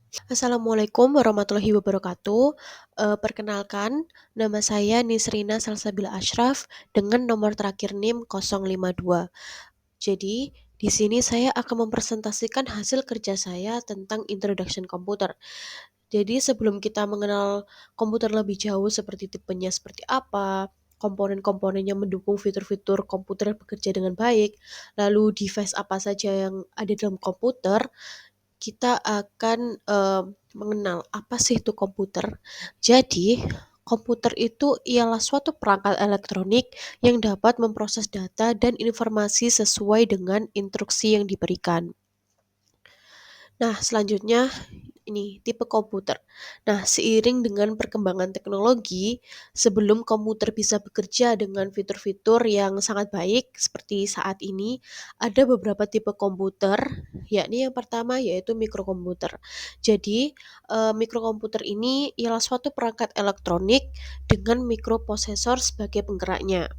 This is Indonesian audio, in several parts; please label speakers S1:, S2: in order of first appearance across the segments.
S1: Assalamualaikum warahmatullahi wabarakatuh. Perkenalkan, nama saya Nisrina Salsabila Ashraf dengan nomor terakhir NIM 052. Jadi, di sini saya akan mempresentasikan hasil kerja saya tentang Introduction Komputer. Jadi, sebelum kita mengenal komputer lebih jauh seperti tipenya seperti apa, komponen-komponen yang mendukung fitur-fitur komputer bekerja dengan baik, lalu device apa saja yang ada dalam komputer, kita akan mengenal apa sih itu komputer. Jadi, komputer itu ialah suatu perangkat elektronik yang dapat memproses data dan informasi sesuai dengan instruksi yang diberikan. Nah, selanjutnya ini tipe komputer. Nah, seiring dengan perkembangan teknologi, sebelum komputer bisa bekerja dengan fitur-fitur yang sangat baik seperti saat ini, ada beberapa tipe komputer, yakni yang pertama yaitu mikrokomputer. Jadi, mikrokomputer ini ialah suatu perangkat elektronik dengan mikroprosesor sebagai penggeraknya.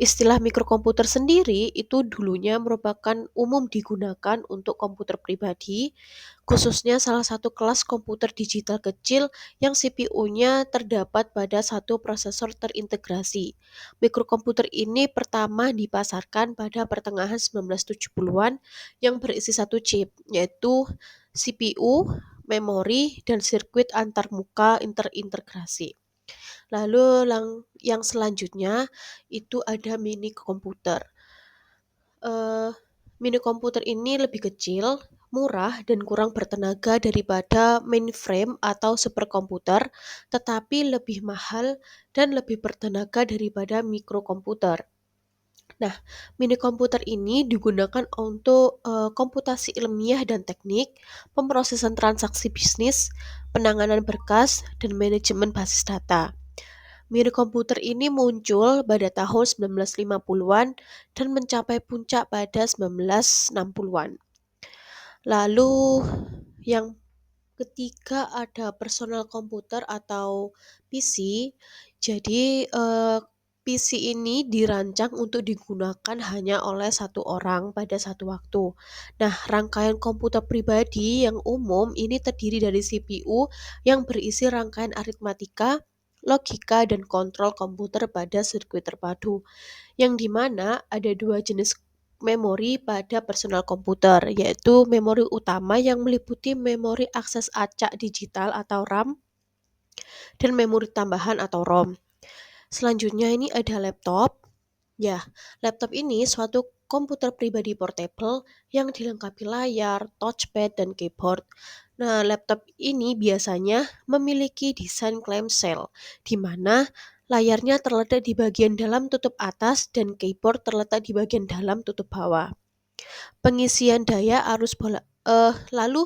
S1: Istilah mikrokomputer sendiri itu dulunya merupakan umum digunakan untuk komputer pribadi, khususnya salah satu kelas komputer digital kecil yang CPU-nya terdapat pada satu prosesor terintegrasi. Mikrokomputer ini pertama dipasarkan pada pertengahan 1970-an yang berisi satu chip, yaitu CPU, memori, dan sirkuit antarmuka terintegrasi. Lalu yang selanjutnya itu ada mini komputer. Mini komputer ini lebih kecil, murah, dan kurang bertenaga daripada mainframe atau superkomputer, tetapi lebih mahal dan lebih bertenaga daripada mikrokomputer. Nah, mini komputer ini digunakan untuk komputasi ilmiah dan teknik, pemrosesan transaksi bisnis, penanganan berkas, dan manajemen basis data. Mini komputer ini muncul pada tahun 1950-an dan mencapai puncak pada 1960-an. Lalu yang ketiga ada personal komputer atau PC. Jadi PC ini dirancang untuk digunakan hanya oleh satu orang pada satu waktu. Nah, rangkaian komputer pribadi yang umum ini terdiri dari CPU yang berisi rangkaian aritmatika, logika, dan kontrol komputer pada sirkuit terpadu, yang dimana ada dua jenis memori pada personal komputer, yaitu memori utama yang meliputi memori akses acak digital atau RAM dan memori tambahan atau ROM. Selanjutnya ini ada laptop. Ya, laptop ini suatu komputer pribadi portable yang dilengkapi layar, touchpad, dan keyboard. Nah, laptop ini biasanya memiliki desain clamshell, di mana layarnya terletak di bagian dalam tutup atas dan keyboard terletak di bagian dalam tutup bawah. Pengisian daya arus lalu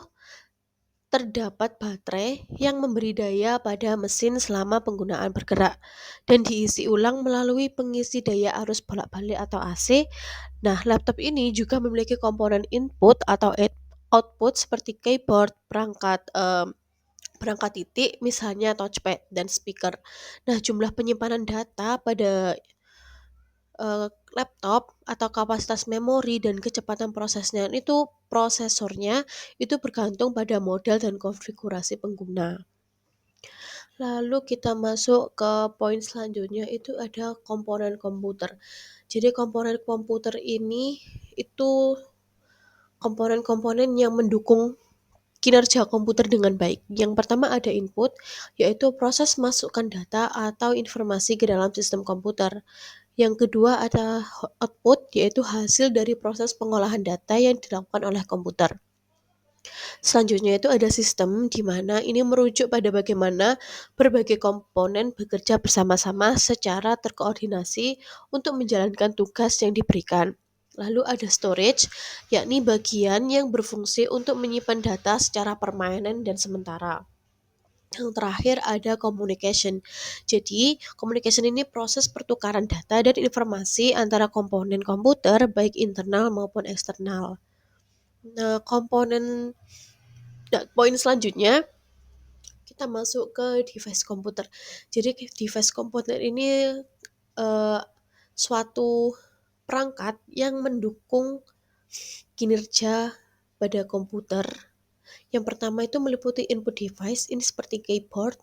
S1: terdapat baterai yang memberi daya pada mesin selama penggunaan bergerak dan diisi ulang melalui pengisi daya arus bolak-balik atau AC. Nah, laptop ini juga memiliki komponen input atau output seperti keyboard, perangkat titik, misalnya touchpad dan speaker. Nah, jumlah penyimpanan data pada laptop atau kapasitas memori dan kecepatan prosesnya itu prosesornya itu bergantung pada model dan konfigurasi pengguna. Lalu kita masuk ke poin selanjutnya itu ada komponen komputer. Jadi komponen komputer ini itu komponen-komponen yang mendukung kinerja komputer dengan baik. Yang pertama ada input, yaitu proses masukkan data atau informasi ke dalam sistem komputer. Yang kedua ada output, yaitu hasil dari proses pengolahan data yang dilakukan oleh komputer. Selanjutnya itu ada sistem di mana ini merujuk pada bagaimana berbagai komponen bekerja bersama-sama secara terkoordinasi untuk menjalankan tugas yang diberikan. Lalu ada storage, yakni bagian yang berfungsi untuk menyimpan data secara permanen dan sementara. Yang terakhir ada communication. Jadi, communication ini proses pertukaran data dan informasi antara komponen komputer baik internal maupun eksternal. Nah, poin selanjutnya kita masuk ke device komputer. Jadi device komputer ini uh, suatu perangkat yang mendukung kinerja pada komputer Yang pertama itu meliputi input device, ini seperti keyboard,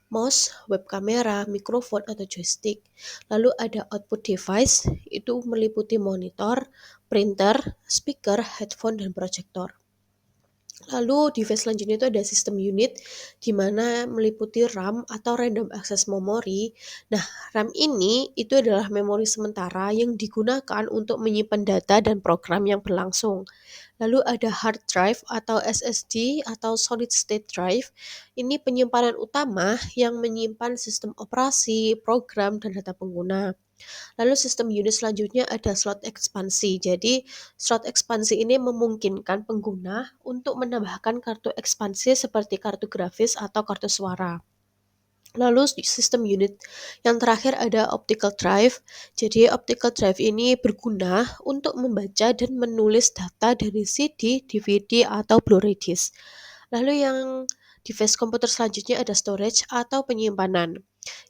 S1: mouse, web kamera, mikrofon, atau joystick. Lalu ada output device, itu meliputi monitor, printer, speaker, headphone, dan proyektor. Lalu device selanjutnya itu ada sistem unit, di mana meliputi RAM atau random access memory. Nah, RAM ini itu adalah memori sementara yang digunakan untuk menyimpan data dan program yang berlangsung. Lalu ada hard drive atau SSD atau solid state drive. Ini penyimpanan utama yang menyimpan sistem operasi, program, dan data pengguna. Lalu sistem unit selanjutnya ada slot ekspansi. Jadi, slot ekspansi ini memungkinkan pengguna untuk menambahkan kartu ekspansi seperti kartu grafis atau kartu suara. Lalu sistem unit yang terakhir ada optical drive. Jadi optical drive ini berguna untuk membaca dan menulis data dari CD, DVD, atau Blu-ray disc. Lalu yang device komputer selanjutnya ada storage atau penyimpanan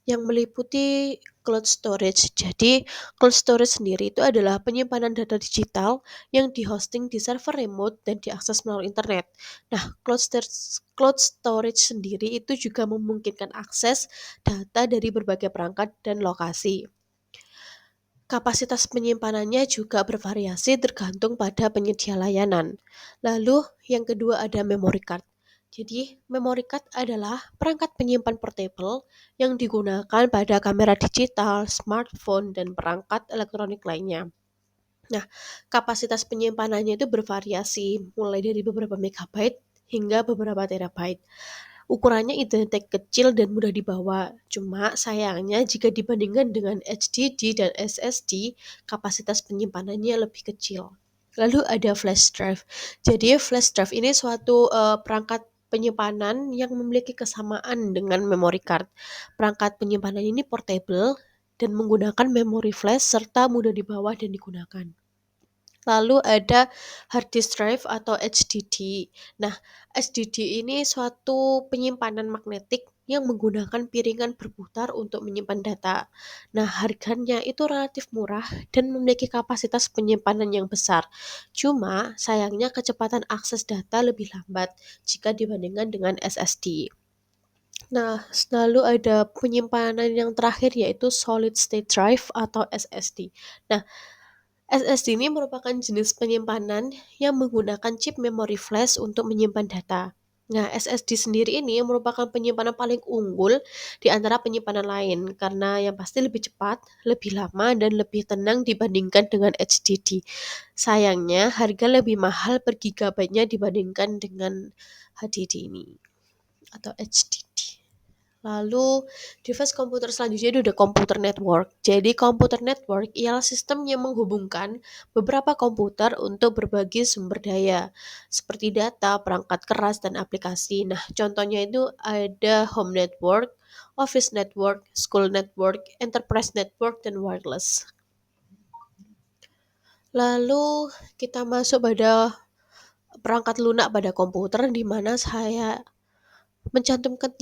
S1: yang meliputi cloud storage. Jadi, cloud storage sendiri itu adalah penyimpanan data digital yang dihosting di server remote dan diakses melalui internet. Nah, cloud storage sendiri itu juga memungkinkan akses data dari berbagai perangkat dan lokasi. Kapasitas penyimpanannya juga bervariasi tergantung pada penyedia layanan. Lalu, yang kedua ada memory card. Jadi, memory card adalah perangkat penyimpan portable yang digunakan pada kamera digital, smartphone, dan perangkat elektronik lainnya. Nah, kapasitas penyimpanannya itu bervariasi, mulai dari beberapa megabyte hingga beberapa terabyte. Ukurannya identik kecil dan mudah dibawa. Cuma sayangnya jika dibandingkan dengan HDD dan SSD, kapasitas penyimpanannya lebih kecil. Lalu ada flash drive. Jadi flash drive ini suatu perangkat penyimpanan yang memiliki kesamaan dengan memory card. Perangkat penyimpanan ini portable dan menggunakan memori flash serta mudah dibawa dan digunakan. Lalu ada hard disk drive atau HDD. Nah, HDD ini suatu penyimpanan magnetik yang menggunakan piringan berputar untuk menyimpan data. Nah, harganya itu relatif murah dan memiliki kapasitas penyimpanan yang besar. Cuma, sayangnya kecepatan akses data lebih lambat jika dibandingkan dengan SSD. Nah, lalu ada penyimpanan yang terakhir yaitu solid state drive atau SSD. Nah, SSD ini merupakan jenis penyimpanan yang menggunakan chip memori flash untuk menyimpan data. Nah, SSD sendiri ini merupakan penyimpanan paling unggul di antara penyimpanan lain karena yang pasti lebih cepat, lebih lama, dan lebih tenang dibandingkan dengan HDD. Sayangnya, harga lebih mahal per gigabyte-nya dibandingkan dengan HDD ini atau HDD. Lalu device komputer selanjutnya itu ada komputer network. Jadi komputer network ialah sistem yang menghubungkan beberapa komputer untuk berbagi sumber daya seperti data, perangkat keras, dan aplikasi. Nah, contohnya itu ada home network, office network, school network, enterprise network, dan wireless. Lalu kita masuk pada perangkat lunak pada komputer di mana saya mencantumkan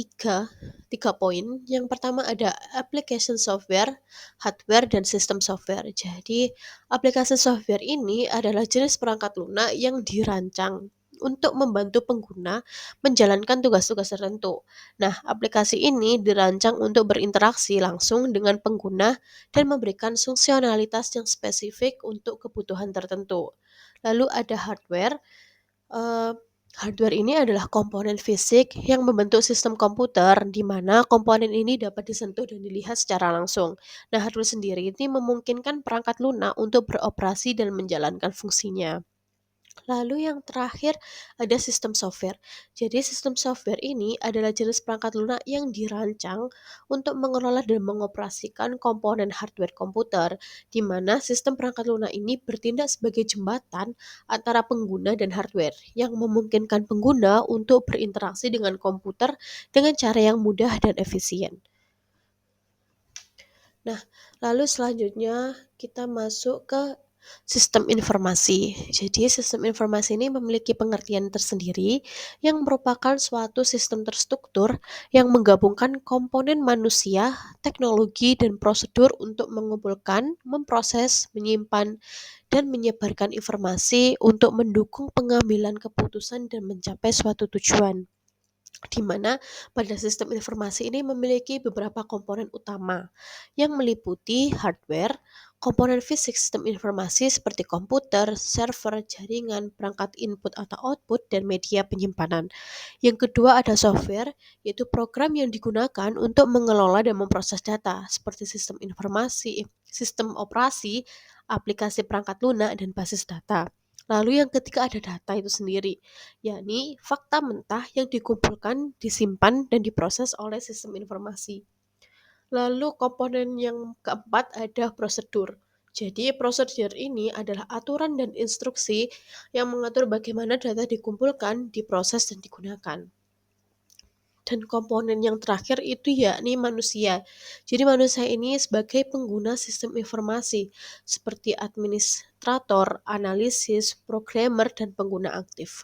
S1: tiga poin. Yang pertama ada application software, hardware, dan sistem software. Jadi, aplikasi software ini adalah jenis perangkat lunak yang dirancang untuk membantu pengguna menjalankan tugas-tugas tertentu. Nah, aplikasi ini dirancang untuk berinteraksi langsung dengan pengguna dan memberikan fungsionalitas yang spesifik untuk kebutuhan tertentu. Lalu ada hardware. Eee, Hardware ini adalah komponen fisik yang membentuk sistem komputer, di mana komponen ini dapat disentuh dan dilihat secara langsung. Nah, hardware sendiri ini memungkinkan perangkat lunak untuk beroperasi dan menjalankan fungsinya. Lalu yang terakhir ada sistem software. Jadi sistem software ini adalah jenis perangkat lunak yang dirancang untuk mengelola dan mengoperasikan komponen hardware komputer, di mana sistem perangkat lunak ini bertindak sebagai jembatan antara pengguna dan hardware, yang memungkinkan pengguna untuk berinteraksi dengan komputer dengan cara yang mudah dan efisien. Nah, lalu selanjutnya kita masuk ke Sistem informasi. Jadi, sistem informasi ini memiliki pengertian tersendiri yang merupakan suatu sistem terstruktur yang menggabungkan komponen manusia, teknologi, dan prosedur untuk mengumpulkan, memproses, menyimpan, dan menyebarkan informasi untuk mendukung pengambilan keputusan dan mencapai suatu tujuan. Di mana pada sistem informasi ini memiliki beberapa komponen utama yang meliputi hardware, komponen fisik sistem informasi seperti komputer, server, jaringan, perangkat input atau output, dan media penyimpanan. Yang kedua ada software, yaitu program yang digunakan untuk mengelola dan memproses data, seperti sistem informasi, sistem operasi, aplikasi perangkat lunak, dan basis data. Lalu yang ketiga ada data itu sendiri, yakni fakta mentah yang dikumpulkan, disimpan, dan diproses oleh sistem informasi. Lalu komponen yang keempat ada prosedur. Jadi prosedur ini adalah aturan dan instruksi yang mengatur bagaimana data dikumpulkan, diproses, dan digunakan. Dan komponen yang terakhir itu yakni manusia. Jadi manusia ini sebagai pengguna sistem informasi seperti administrator, analisis, programmer, dan pengguna aktif.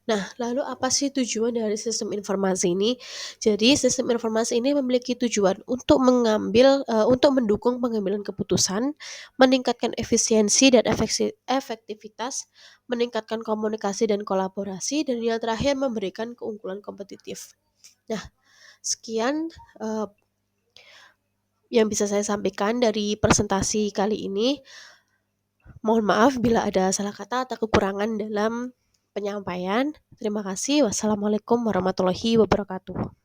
S1: Nah, lalu apa sih tujuan dari sistem informasi ini? Jadi, sistem informasi ini memiliki tujuan untuk untuk mendukung pengambilan keputusan, meningkatkan efisiensi dan efektivitas, meningkatkan komunikasi dan kolaborasi, dan yang terakhir memberikan keunggulan kompetitif. Nah, sekian eh, yang bisa saya sampaikan dari presentasi kali ini. Mohon maaf bila ada salah kata atau kekurangan dalam penyampaian. Terima kasih. Wassalamualaikum warahmatullahi wabarakatuh.